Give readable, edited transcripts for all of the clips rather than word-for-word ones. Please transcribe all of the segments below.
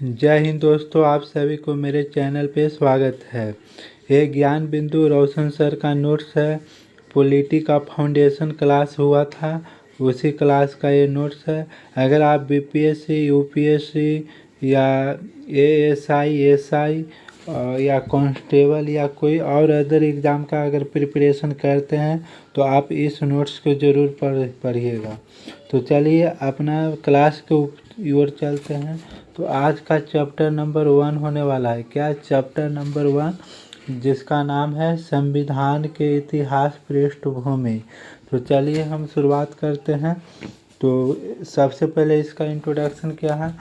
जय हिंद दोस्तों, आप सभी को मेरे चैनल पे स्वागत है। ये ज्ञान बिंदु रोशन सर का नोट्स है। पॉलिटी का फाउंडेशन क्लास हुआ था, उसी क्लास का ये नोट्स है। अगर आप बीपीएससी, यूपीएससी या एएसआई, एसआई या कांस्टेबल या कोई और अदर एग्ज़ाम का अगर प्रिपरेशन करते हैं तो आप इस नोट्स को ज़रूर पढ़िएगा। तो चलिए अपना क्लास के ओर चलते हैं। तो आज का चैप्टर नंबर 1 होने वाला है। क्या चैप्टर नंबर 1, जिसका नाम है संविधान के इतिहास पृष्ठभूमि। तो चलिए हम शुरुआत करते हैं। तो सबसे पहले इसका इंट्रोडक्शन क्या है।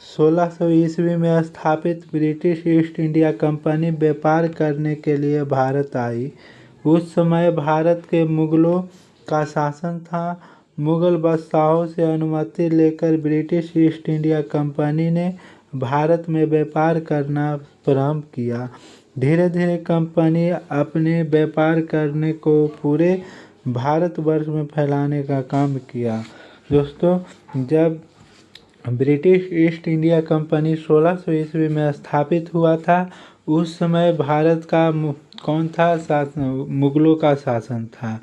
1600 ईस्वी में स्थापित ब्रिटिश ईस्ट इंडिया कंपनी व्यापार करने के लिए भारत आई। उस समय भारत के मुगलों का शासन था। मुगल बादशाहों से अनुमति लेकर ब्रिटिश ईस्ट इंडिया कंपनी ने भारत में व्यापार करना प्रारंभ किया। धीरे धीरे कंपनी अपने व्यापार करने को पूरे भारतवर्ष में फैलाने का काम किया। दोस्तों, जब ब्रिटिश ईस्ट इंडिया कंपनी 1600 ईस्वी में स्थापित हुआ था, उस समय भारत का कौन था शासन? मुगलों का शासन था।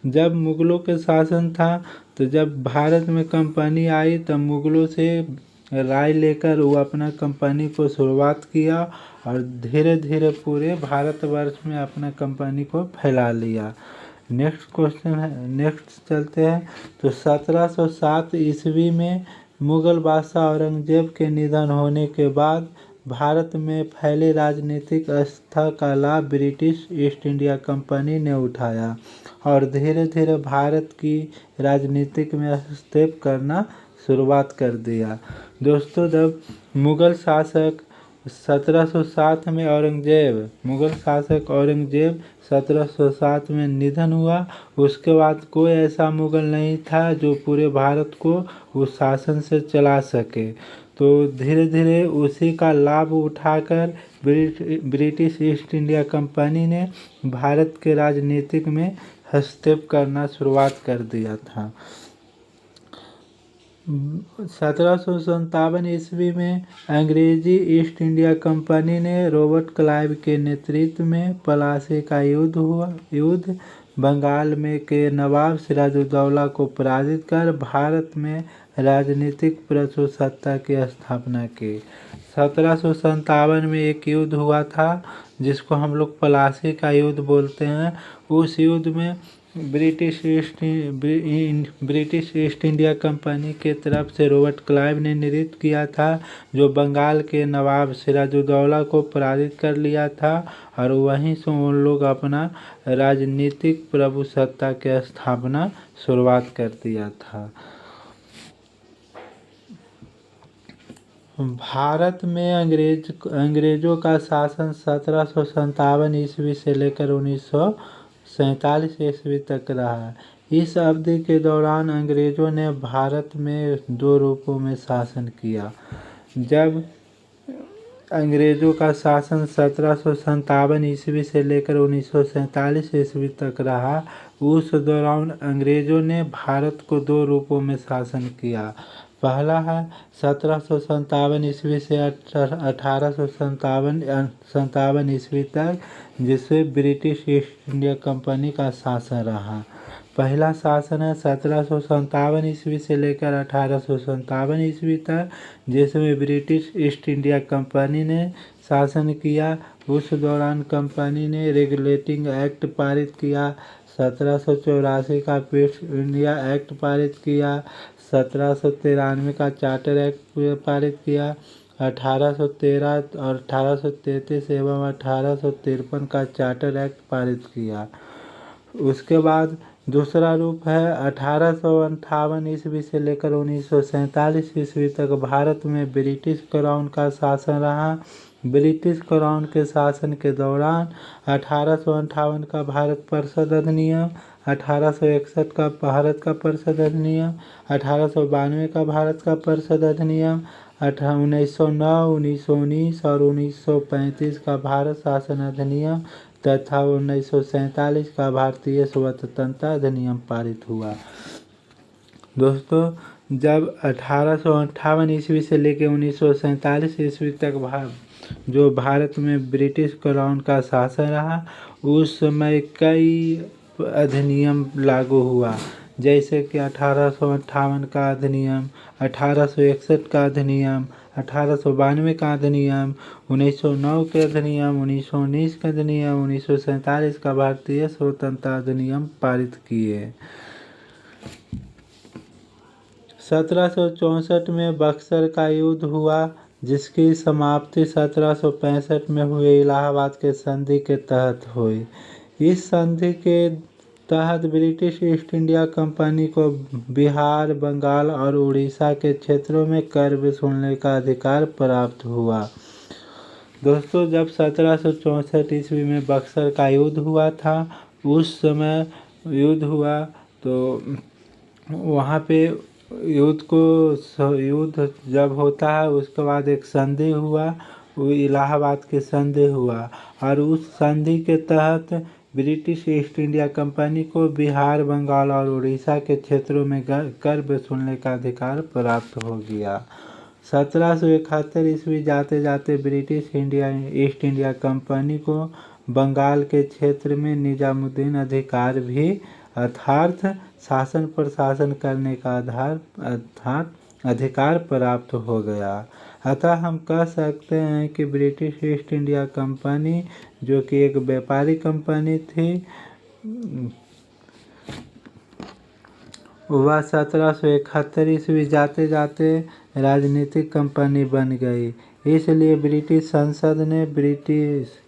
जब मुगलों के शासन था तो जब भारत में कंपनी आई तब मुगलों से राय लेकर वो अपना कंपनी को शुरुआत किया और धीरे धीरे पूरे भारतवर्ष में अपना कंपनी को फैला लिया। नेक्स्ट क्वेश्चन है, नेक्स्ट चलते हैं। तो 1707 ईस्वी में मुगल बादशाह औरंगजेब के निधन होने के बाद भारत में फैले राजनीतिक अस्थिरता का लाभ ब्रिटिश ईस्ट इंडिया कंपनी ने उठाया और धीरे धीरे भारत की राजनीतिक में हस्तक्षेप करना शुरुआत कर दिया। दोस्तों, जब मुगल शासक 1707 में मुगल शासक औरंगजेब 1707 में निधन हुआ, उसके बाद कोई ऐसा मुगल नहीं था जो पूरे भारत को उस शासन से चला सके। तो धीरे धीरे उसी का लाभ उठाकर ब्रिटिश ईस्ट इंडिया कंपनी ने भारत के राजनीतिक में हस्तक्षेप करना शुरुआत कर दिया था। 1757 ईस्वी में अंग्रेजी ईस्ट इंडिया कंपनी ने रॉबर्ट क्लाइव के नेतृत्व में प्लासी का युद्ध बंगाल में के नवाब सिराजुद्दौला को पराजित कर भारत में राजनीतिक प्रभुसत्ता की स्थापना की। 1757 में एक युद्ध हुआ था जिसको हम लोग प्लासी का युद्ध बोलते हैं। उस युद्ध में ब्रिटिश ईस्ट इंडिया कंपनी के तरफ से रॉबर्ट क्लाइव ने नेतृत्व किया था, जो बंगाल के नवाब सिराजुद्दौला को पराजित कर लिया था और वहीं से उन लोग अपना राजनीतिक प्रभुसत्ता की स्थापना शुरुआत कर दिया था। भारत में अंग्रेजों का शासन 1757 ईस्वी से लेकर 1947 ईस्वी तक रहा। इस अवधि के दौरान अंग्रेजों ने भारत में 2 रूपों में शासन किया। जब अंग्रेजों का शासन 1757 ईस्वी से लेकर 1947 ईस्वी तक रहा, उस दौरान अंग्रेजों ने भारत को 2 रूपों में शासन किया। पहला है 1757 ईस्वी से 1857 ईस्वी तक, जिसमें ब्रिटिश ईस्ट इंडिया कंपनी का शासन रहा। पहला शासन है 1757 ईस्वी से लेकर 1857 ईस्वी तक, जिसमें ब्रिटिश ईस्ट इंडिया कंपनी ने शासन किया। उस दौरान कंपनी ने रेगुलेटिंग एक्ट पारित किया, 1784 का ईस्ट इंडिया एक्ट पारित किया, 1793 का चार्टर एक्ट पारित किया, 1813 और 1833 एवं 1853 का चार्टर एक्ट पारित किया। उसके बाद दूसरा रूप है 1858 ईस्वी से लेकर 1947 ईस्वी तक भारत में ब्रिटिश क्राउन का शासन रहा। ब्रिटिश क्राउन के शासन के दौरान 1858 का भारत परिषद अधिनियम, 1861 का भारत का परिषद अधिनियम, 1892 का भारत का परिषद अधिनियम, 1909, 1919 और 1935 का भारत शासन अधिनियम तथा 1947 का भारतीय स्वतंत्रता अधिनियम पारित हुआ। दोस्तों, जब 1858 ईस्वी से लेकर 1947 ईस्वी तक जो भारत में ब्रिटिश क्राउन का शासन रहा, उस समय कई अधिनियम लागू हुआ, जैसे कि 1858 का अधिनियम, 1861 का अधिनियम, 1892 का अधिनियम, 1909 के अधिनियम, 1919 का अधिनियम, 1947 का भारतीय स्वतंत्रता अधिनियम पारित किए। 1764 में बक्सर का युद्ध हुआ, जिसकी समाप्ति 1765 में हुए इलाहाबाद के संधि के तहत हुई। इस संधि के तहत ब्रिटिश ईस्ट इंडिया कंपनी को बिहार, बंगाल और उड़ीसा के क्षेत्रों में कर वसूलने का अधिकार प्राप्त हुआ। दोस्तों, जब 1764 ईस्वी में बक्सर का युद्ध हुआ था, उस समय युद्ध हुआ तो वहाँ पे युद्ध जब होता है उसके बाद एक संधि हुआ, वो इलाहाबाद के संधि हुआ, और उस संधि के तहत ब्रिटिश ईस्ट इंडिया कंपनी को बिहार, बंगाल और उड़ीसा के क्षेत्रों में कर वसूलने का अधिकार प्राप्त हो गया। 1771 ईस्वी जाते जाते ब्रिटिश ईस्ट इंडिया कंपनी को बंगाल के क्षेत्र में निजामुद्दीन अधिकार भी अर्थात शासन प्रशासन करने का अधिकार प्राप्त हो गया। अतः हम कह सकते हैं कि ब्रिटिश ईस्ट इंडिया कंपनी, जो कि एक व्यापारी कंपनी थी, वह 1771 ईस्वी जाते जाते राजनीतिक कंपनी बन गई। इसलिए ब्रिटिश संसद ने ब्रिटिश